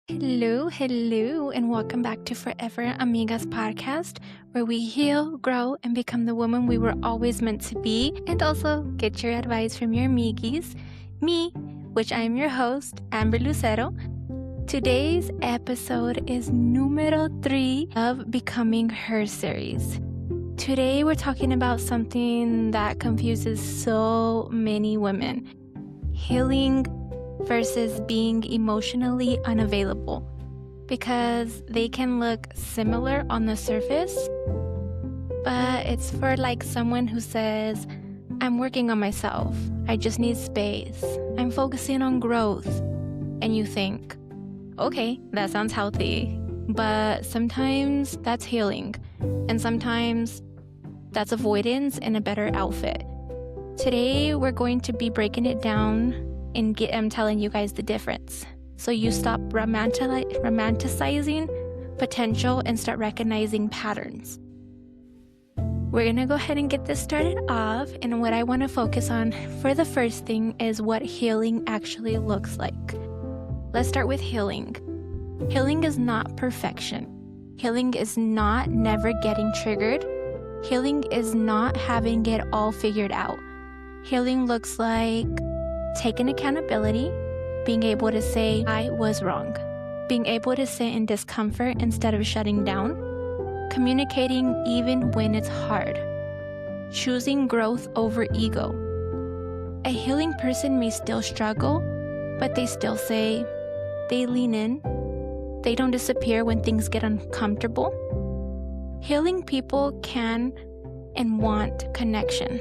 Hello, and welcome back to Forever Amigas podcast, where we heal, grow, and become the woman we were always meant to be, and also get your advice from your amigis, me, which I am your host, Amber Lucero. Today's episode is numero 3 of Becoming Her series. Today we're talking about something that confuses so many women: healing versus being emotionally unavailable, because they can look similar on the surface, but it's for like someone who says, I'm working on myself, I just need space, I'm focusing on growth, and you think, okay, that sounds healthy, but sometimes that's healing, and sometimes that's avoidance in a better outfit. Today we're going to be breaking it down and I'm telling you guys the difference, so you stop romanticizing potential and start recognizing patterns. We're gonna go ahead and get this started off, and what I want to focus on for the first thing is what healing actually looks like. Let's start with healing. Healing is not perfection. Healing is not never getting triggered. Healing is not having it all figured out. Healing looks like taking accountability, being able to say, I was wrong, being able to sit in discomfort instead of shutting down, communicating even when it's hard, choosing growth over ego. A healing person may still struggle, but they still say, they lean in, they don't disappear when things get uncomfortable. Healing people can and want connection.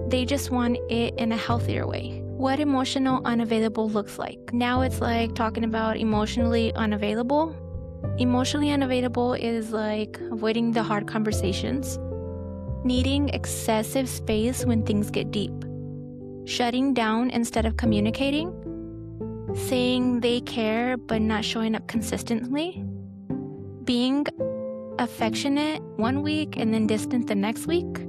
They just want it in a healthier way. What emotional unavailable looks like. Now it's like talking about emotionally unavailable. Emotionally unavailable is like avoiding the hard conversations, needing excessive space when things get deep, shutting down instead of communicating, saying they care but not showing up consistently, being affectionate one week and then distant the next week,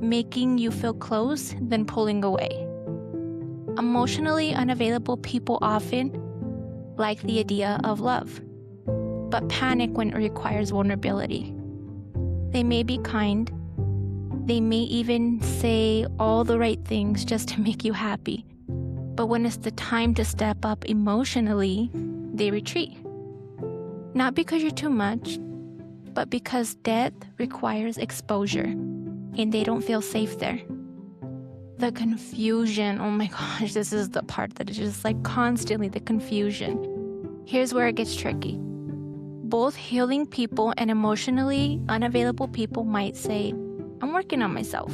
making you feel close then pulling away. Emotionally unavailable people often like the idea of love, but panic when it requires vulnerability. They may be kind. They may even say all the right things just to make you happy. But when it's the time to step up emotionally, they retreat. Not because you're too much, but because death requires exposure, and they don't feel safe there. The confusion, oh my gosh, this is the part that is just like constantly the confusion. Here's where it gets tricky. Both healing people and emotionally unavailable people might say, I'm working on myself.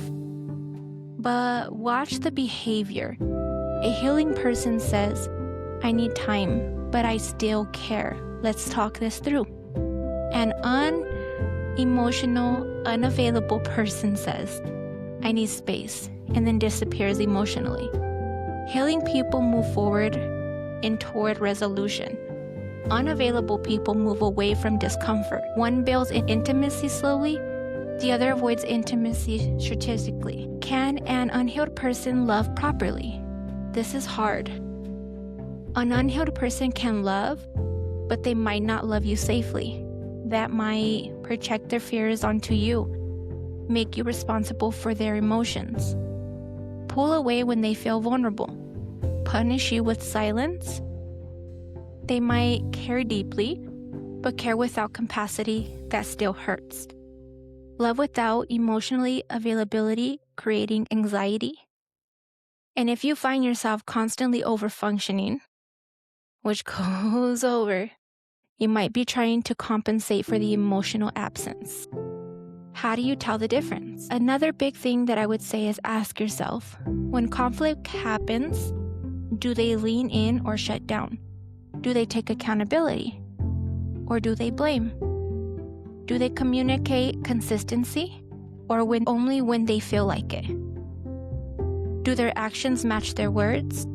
But watch the behavior. A healing person says, I need time, but I still care. Let's talk this through. An unemotional, unavailable person says, I need space, and then disappears emotionally. Healing people move forward and toward resolution. Unavailable people move away from discomfort. One builds in intimacy slowly, the other avoids intimacy strategically. Can an unhealed person love properly? This is hard. An unhealed person can love, but they might not love you safely. That might project their fears onto you, make you responsible for their emotions, pull away when they feel vulnerable, punish you with silence. They might care deeply, but care without capacity that still hurts. Love without emotionally availability, creating anxiety. And if you find yourself constantly overfunctioning, which goes over, you might be trying to compensate for the emotional absence. How do you tell the difference? Another big thing that I would say is ask yourself, when conflict happens, do they lean in or shut down? Do they take accountability? Or do they blame? Do they communicate consistency? Or only when they feel like it? Do their actions match their words?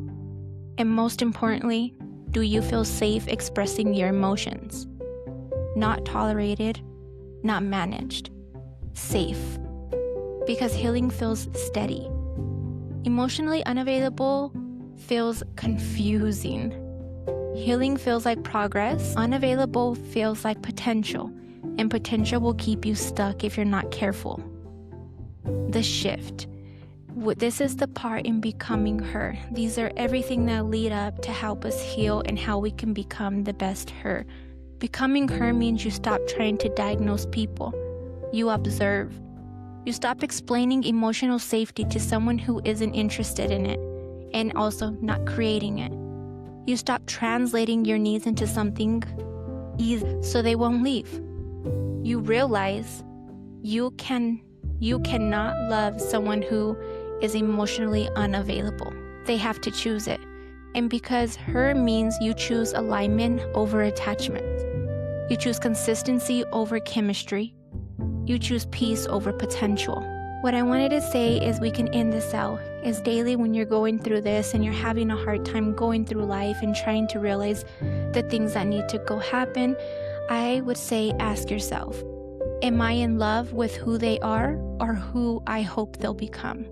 And most importantly, do you feel safe expressing your emotions? Not tolerated, not managed. Safe. Because healing feels steady. Emotionally unavailable feels confusing. Healing feels like progress. Unavailable feels like potential. And potential will keep you stuck if you're not careful. The shift. This is the part in becoming her. These are everything that lead up to help us heal and how we can become the best her. Becoming her means you stop trying to diagnose people. You observe. You stop explaining emotional safety to someone who isn't interested in it, and also not creating it. You stop translating your needs into something easy so they won't leave. You realize you cannot love someone who is emotionally unavailable. They have to choose it. And because her means you choose alignment over attachment. You choose consistency over chemistry. You choose peace over potential. What I wanted to say is we can end this out is daily when you're going through this and you're having a hard time going through life and trying to realize the things that need to go happen, I would say ask yourself, am I in love with who they are or who I hope they'll become?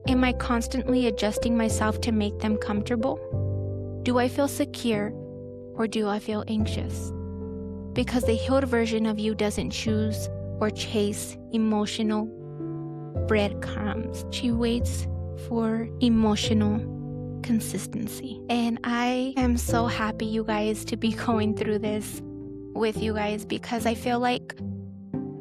Am I constantly adjusting myself to make them comfortable? Do I feel secure or do I feel anxious? Because the healed version of you doesn't choose or chase emotional breadcrumbs. She waits for emotional consistency. And I am so happy, you guys, to be going through this with you guys, because I feel like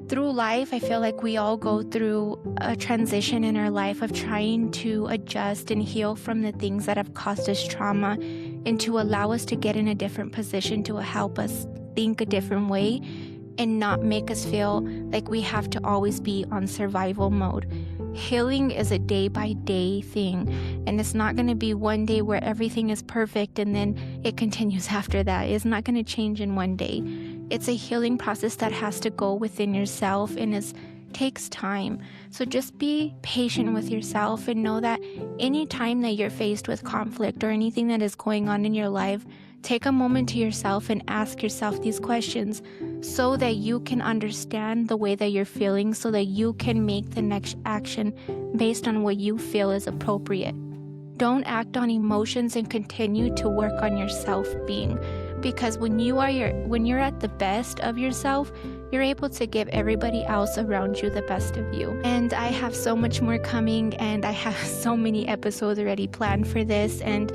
through life, I feel like we all go through a transition in our life of trying to adjust and heal from the things that have caused us trauma and to allow us to get in a different position to help us think a different way and not make us feel like we have to always be on survival mode. Healing is a day-by-day thing, and it's not going to be one day where everything is perfect and then it continues after that. It's not going to change in one day. It's a healing process that has to go within yourself, and it takes time. So just be patient with yourself and know that any time that you're faced with conflict or anything that is going on in your life, take a moment to yourself and ask yourself these questions so that you can understand the way that you're feeling, so that you can make the next action based on what you feel is appropriate. Don't act on emotions and continue to work on your self-being, because when you're at the best of yourself, you're able to give everybody else around you the best of you. And I have so much more coming, and I have so many episodes already planned for this, and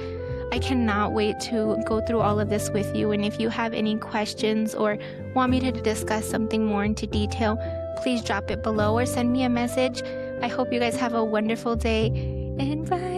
I cannot wait to go through all of this with you. And if you have any questions or want me to discuss something more into detail, please drop it below or send me a message. I hope you guys have a wonderful day, and bye.